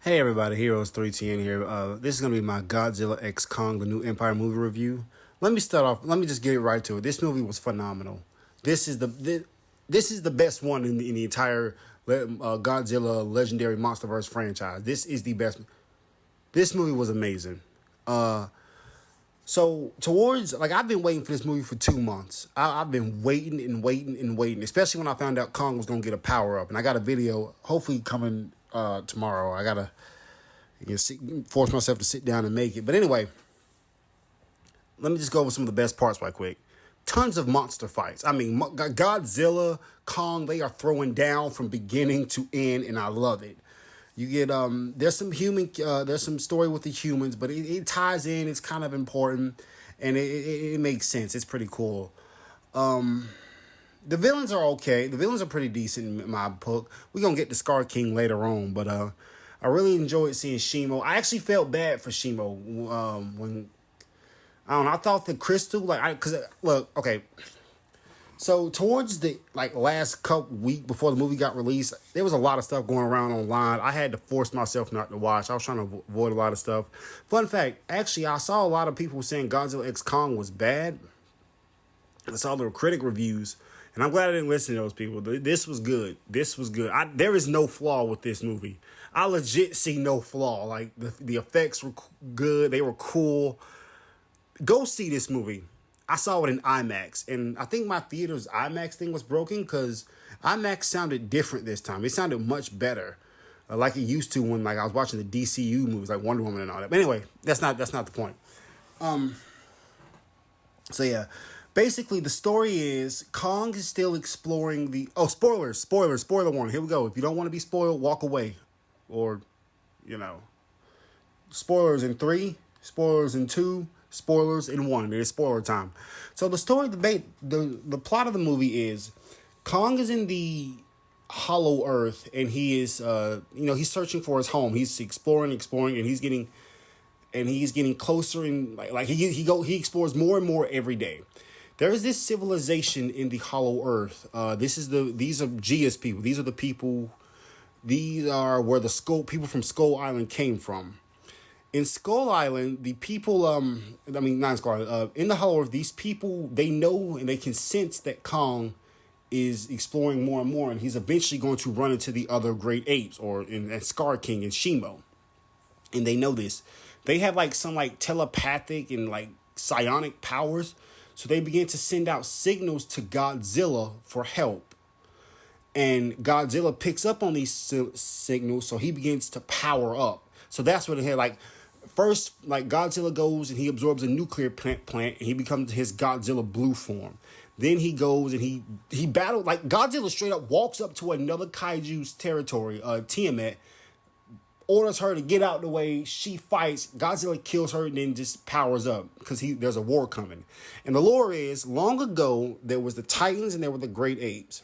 Hey everybody, Heroes 3TN here. This is going to be my Godzilla X Kong, the new Empire movie review. Let me start off, let me just get right to it. This movie was phenomenal. This is the best one in the entire Godzilla Legendary Monsterverse franchise. This is the best. This movie was amazing. So towards I've been waiting for this movie for 2 months. I've been waiting and waiting and waiting, especially when I found out Kong was gonna get a power up, and I got a video hopefully coming tomorrow. I gotta force myself to sit down and make it. But anyway, let me just go over some of the best parts right quick. Tons of monster fights. I mean, Godzilla, Kong, they are throwing down from beginning to end, and I love it. You get there's some story with the humans, but it ties in. It's kind of important, and it makes sense. It's pretty cool. The villains are okay. The villains are pretty decent in my book. We're gonna get to Scar King later on, but I really enjoyed seeing Shimo. I actually felt bad for Shimo when I don't know. I thought the crystal look, okay. So towards the last couple week before the movie got released, there was a lot of stuff going around online. I had to force myself not to watch. I was trying to avoid a lot of stuff. Fun fact, actually, I saw a lot of people saying Godzilla X Kong was bad. I saw the critic reviews, and I'm glad I didn't listen to those people. This was good. This was good. There is no flaw with this movie. I legit see no flaw. Like the effects were good. They were cool. Go see this movie. I saw it in IMAX, and I think my theater's IMAX thing was broken because IMAX sounded different this time. It sounded much better, like it used to when I was watching the DCU movies like Wonder Woman and all that. But anyway, that's not the point. So yeah, basically the story is Kong is still exploring the spoiler warning. Here we go. If you don't want to be spoiled, walk away, or spoilers in 3, spoilers in 2. Spoilers in 1. It is spoiler time. So the story, the plot of the movie is Kong is in the Hollow Earth, and he is, he's searching for his home. He's exploring, and he's getting closer, and he explores more and more every day. There is this civilization in the Hollow Earth. These are Gia's people. These are the people. These are where the people from Skull Island came from. In Skull Island, the people, not in Skull Island, in the Hollow Earth, these people, they know and they can sense that Kong is exploring more and more, and he's eventually going to run into the other great apes, and Scar King and Shimo. And they know this. They have some telepathic and psionic powers, so they begin to send out signals to Godzilla for help. And Godzilla picks up on these signals, so he begins to power up. So that's what it had First, Godzilla goes and he absorbs a nuclear plant and he becomes his Godzilla blue form. Then he goes and he battles, Godzilla straight up walks up to another kaiju's territory, Tiamat, orders her to get out the way. She fights. Godzilla kills her and then just powers up because there's a war coming. And the lore is, long ago, there was the Titans and there were the great apes.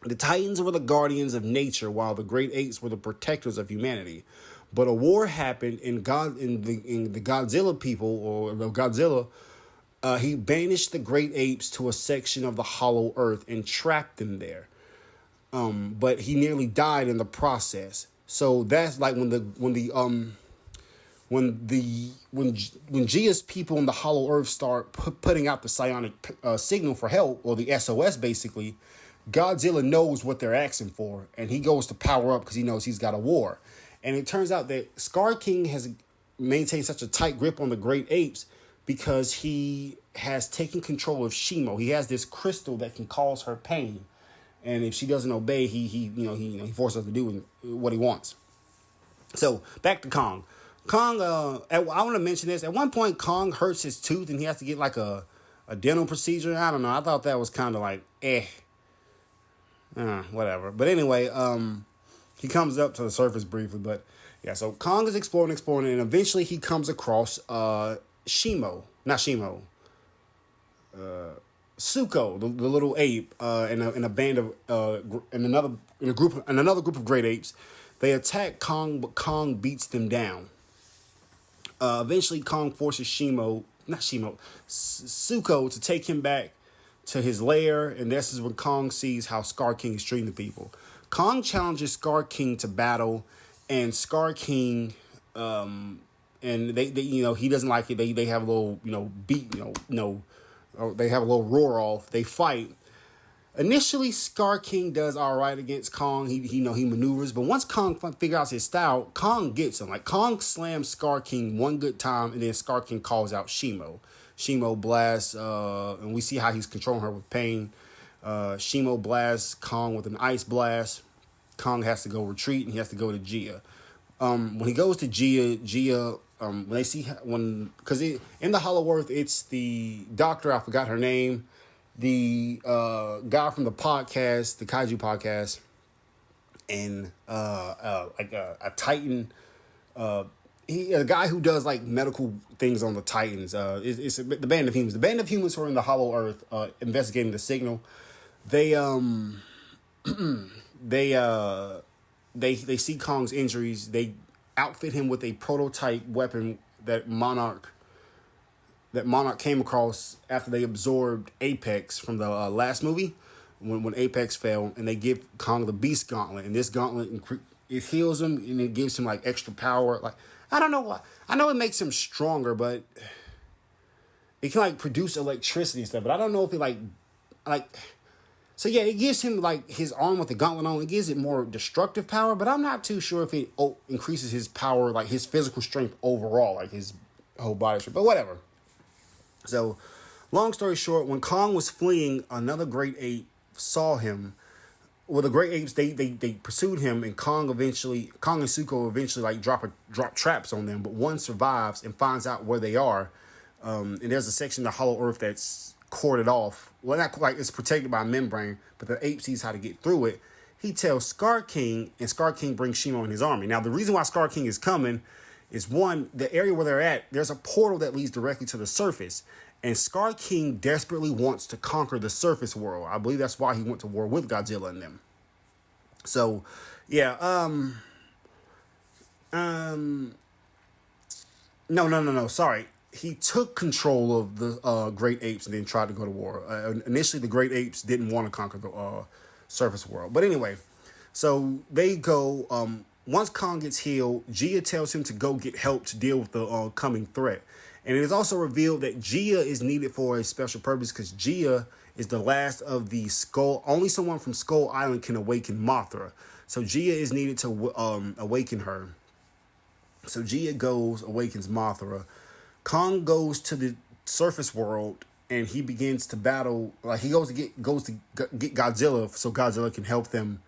The Titans were the guardians of nature, while the great apes were the protectors of humanity. But a war happened, and the Godzilla people, or the Godzilla, he banished the great apes to a section of the Hollow Earth and trapped them there. But he nearly died in the process. So that's when Gia's people in the Hollow Earth start putting out the psionic signal for help, or the SOS basically. Godzilla knows what they're asking for, and he goes to power up because he knows he's got a war. And it turns out that Scar King has maintained such a tight grip on the great apes because he has taken control of Shimo. He has this crystal that can cause her pain, and if she doesn't obey, he forces her to do what he wants. So back to Kong. Kong, I want to mention this. At one point, Kong hurts his tooth, and he has to get a dental procedure. I don't know. I thought that was kind of whatever. But anyway, he comes up to the surface briefly. But yeah, so Kong is exploring, and eventually he comes across Suko, the little ape, in a band of in another group of great apes. They attack Kong, but Kong beats them down. Eventually, Kong forces Suko to take him back to his lair, and this is when Kong sees how Scar King is treating the people. Kong challenges Scar King to battle, and Scar King, and they he doesn't like it. They have a little beat or they have a little roar off. They fight. Initially, Scar King does all right against Kong. He maneuvers, but once Kong figures out his style, Kong gets him. Like Kong slams Scar King one good time, and then Scar King calls out Shimo. Shimo blasts, and we see how he's controlling her with pain. Shimo blasts Kong with an ice blast. Kong has to go retreat, and he has to go to Gia. When he goes to Gia, when they see because in the Hollow Earth, it's the doctor. I forgot her name. The guy from the podcast, the Kaiju podcast, and a Titan. A guy who does like medical things on the Titans. It's the Band of Humans. The Band of Humans who are in the Hollow Earth, investigating the signal. They they see Kong's injuries. They outfit him with a prototype weapon that Monarch came across after they absorbed Apex from the last movie when Apex fell, and they give Kong the Beast Gauntlet, and this gauntlet it heals him and it gives him like extra power. Like I don't know why. I know it makes him stronger, but it can like produce electricity and stuff. But I don't know if it like. So yeah, it gives him like his arm with the gauntlet on. It gives it more destructive power, but I'm not too sure if it increases his power, like his physical strength overall, like his whole body strength. But whatever. So, long story short, when Kong was fleeing, another great ape saw him. Well, the great apes they pursued him, and Kong and Zuko eventually like drop traps on them. But one survives and finds out where they are. And there's a section of the Hollow Earth that's corded off. Well, not like it's protected by a membrane, but the ape sees how to get through it. He tells Scar King, and Scar King brings Shimo and his army. Now, the reason why Scar King is coming is one, the area where they're at, there's a portal that leads directly to the surface. And Scar King desperately wants to conquer the surface world. I believe that's why he went to war with Godzilla and them. So, yeah, no, sorry. He took control of the great apes and then tried to go to war. Initially, the great apes didn't want to conquer the surface world. But anyway, so they go. Once Kong gets healed, Gia tells him to go get help to deal with the coming threat. And it is also revealed that Gia is needed for a special purpose because Gia is the last of the Skull. Only someone from Skull Island can awaken Mothra. So Gia is needed to awaken her. So Gia goes, awakens Mothra. Kong goes to the surface world and he begins to battle. Like he goes to get Godzilla so Godzilla can help him,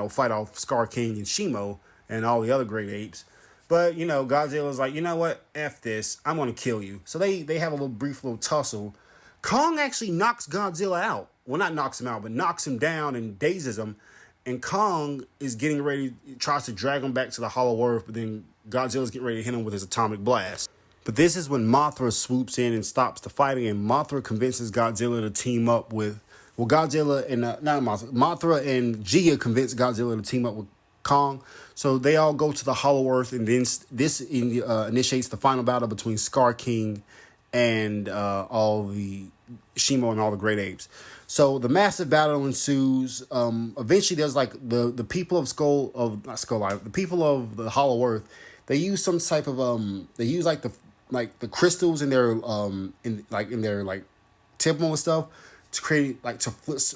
fight off Scar King and Shimo and all the other great apes. But, Godzilla's like, you know what? F this. I'm going to kill you. So they have a brief little tussle. Kong actually knocks Godzilla out. Well, not knocks him out, but knocks him down and dazes him. And Kong is getting ready, tries to drag him back to the Hollow Earth, but then Godzilla's getting ready to hit him with his atomic blast. But this is when Mothra swoops in and stops the fighting, and Mothra convinces Godzilla to team up with, Godzilla and, Mothra and Gia convince Godzilla to team up with Kong. So they all go to the Hollow Earth, and then this initiates the final battle between Scar King and all the Shimo and all the great apes. So the massive battle ensues. Eventually, there's like the people of the people of the Hollow Earth. They use some type of they use like the crystals in their in their temple and stuff to create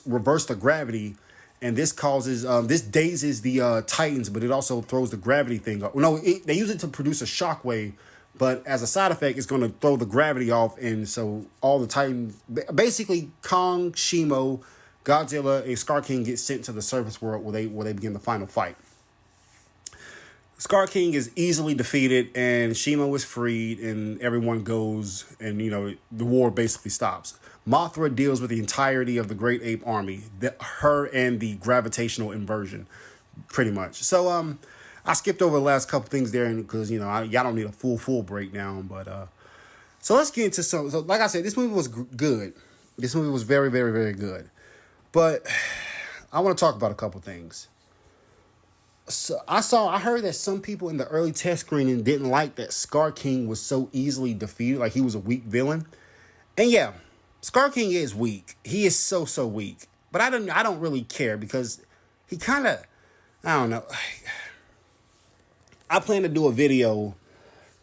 reverse the gravity. And this causes, this dazes the Titans, but it also throws the gravity thing up. No, they use it to produce a shockwave, but as a side effect, it's going to throw the gravity off. And so all the Titans, basically Kong, Shimo, Godzilla, and Scar King get sent to the surface world where they begin the final fight. Scar King is easily defeated, and Shimo is freed, and everyone goes, and the war basically stops. Mothra deals with the entirety of the Great Ape Army, her and the gravitational inversion, pretty much. So I skipped over the last couple things there because y'all don't need a full breakdown. But so let's get into some. So like I said, this movie was good. This movie was very, very, very good. But I want to talk about a couple things. So I heard that some people in the early test screening didn't like that Scar King was so easily defeated, like he was a weak villain. And yeah, Scar King is weak. He is so weak. But I don't really care because he kind of, I don't know. I plan to do a video.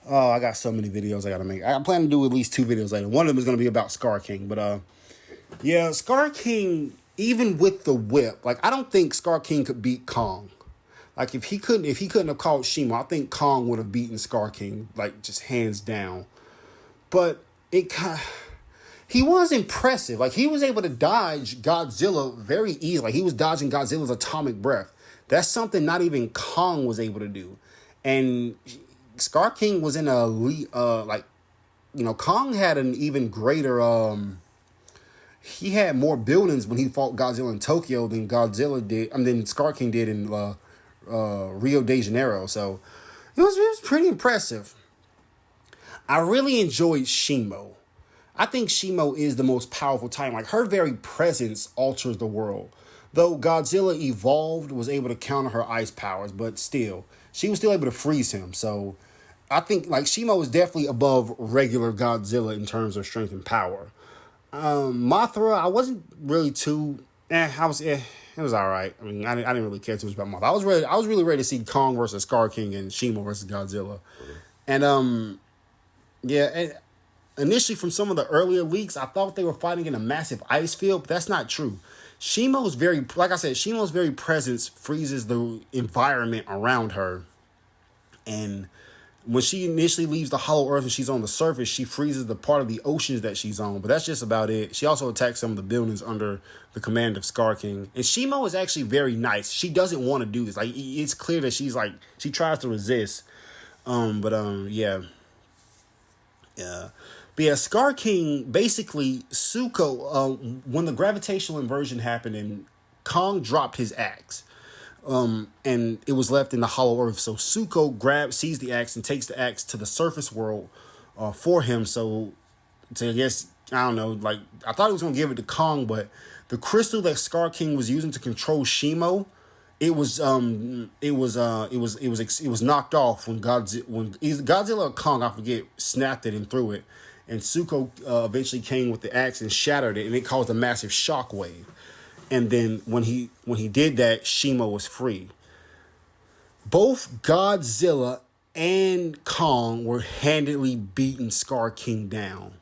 Oh, I got so many videos I gotta make. I plan to do at least 2 videos later. One of them is gonna be about Scar King, but yeah, Scar King. Even with the whip, like I don't think Scar King could beat Kong. Like if he couldn't have called Shimo, I think Kong would have beaten Scar King, like just hands down. But he was impressive. Like he was able to dodge Godzilla very easily. Like he was dodging Godzilla's atomic breath. That's something not even Kong was able to do. And Scar King was in a Kong had an even greater he had more buildings when he fought Godzilla in Tokyo than Godzilla did. I mean, than Scar King did in Rio de Janeiro. So it was pretty impressive. I really enjoyed Shimo. I think Shimo is the most powerful Titan. Like her very presence alters the world. Though Godzilla evolved, was able to counter her ice powers, but still, she was still able to freeze him. So I think like Shimo is definitely above regular Godzilla in terms of strength and power. Mothra, I wasn't really too. It was all right. I mean, I didn't really care too much about Mothra. I was really ready to see Kong versus Scar King and Shimo versus Godzilla, and yeah. And initially, from some of the earlier leaks, I thought they were fighting in a massive ice field, but that's not true. Like I said, Shimo's very presence freezes the environment around her, and when she initially leaves the Hollow Earth and she's on the surface, she freezes the part of the oceans that she's on. But that's just about it. She also attacks some of the buildings under the command of Scar King. And Shimo is actually very nice. She doesn't want to do this. Like it's clear that she's like she tries to resist. Yeah. But yeah, Scar King basically Suko. When the gravitational inversion happened and Kong dropped his axe. And it was left in the Hollow Earth. So Suko sees the axe and takes the axe to the surface world for him. So I guess, I don't know, like I thought he was gonna give it to Kong, but the crystal that Scar King was using to control Shimo, it was knocked off when Godzilla or Kong, I forget, snapped it and threw it. And Suko eventually came with the axe and shattered it, and it caused a massive shockwave. And then when he did that, Shimo was free. Both Godzilla and Kong were handedly beating Scar King down.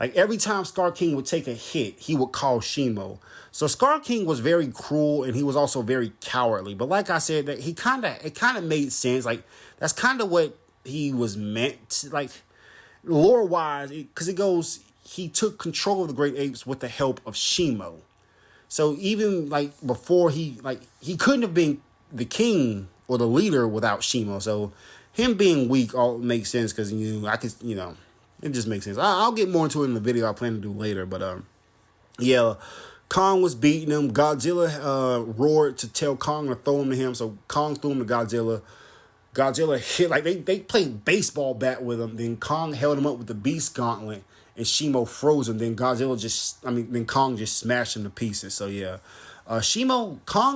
Like every time Scar King would take a hit, he would call Shimo. So Scar King was very cruel and he was also very cowardly. But like I said, that it kind of made sense. Like that's kind of what he was meant to, like lore wise, because it goes, he took control of the great apes with the help of Shimo. So even like before he couldn't have been the king or the leader without Shimo. So him being weak all makes sense because it just makes sense. I'll get more into it in the video I plan to do later. But yeah, Kong was beating him. Godzilla roared to tell Kong to throw him to him. So Kong threw him to Godzilla. Godzilla hit, like they played baseball bat with him. Then Kong held him up with the Beast Gauntlet. And Shimo froze him. Then Kong just smashed him to pieces. So yeah, Kong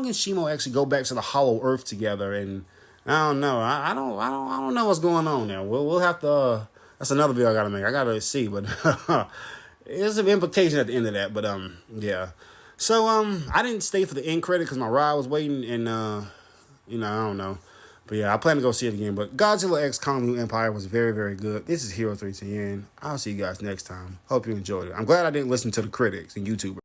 and Shimo actually go back to the Hollow Earth together, and I don't know. I don't know what's going on there. We'll have to. That's another video I gotta make. I gotta see, but there's some implication at the end of that. But yeah. So I didn't stay for the end credit because my ride was waiting, and I don't know. But yeah, I plan to go see it again. But Godzilla X Kong New Empire was very, very good. This is Hero 3TN. I'll see you guys next time. Hope you enjoyed it. I'm glad I didn't listen to the critics and YouTubers.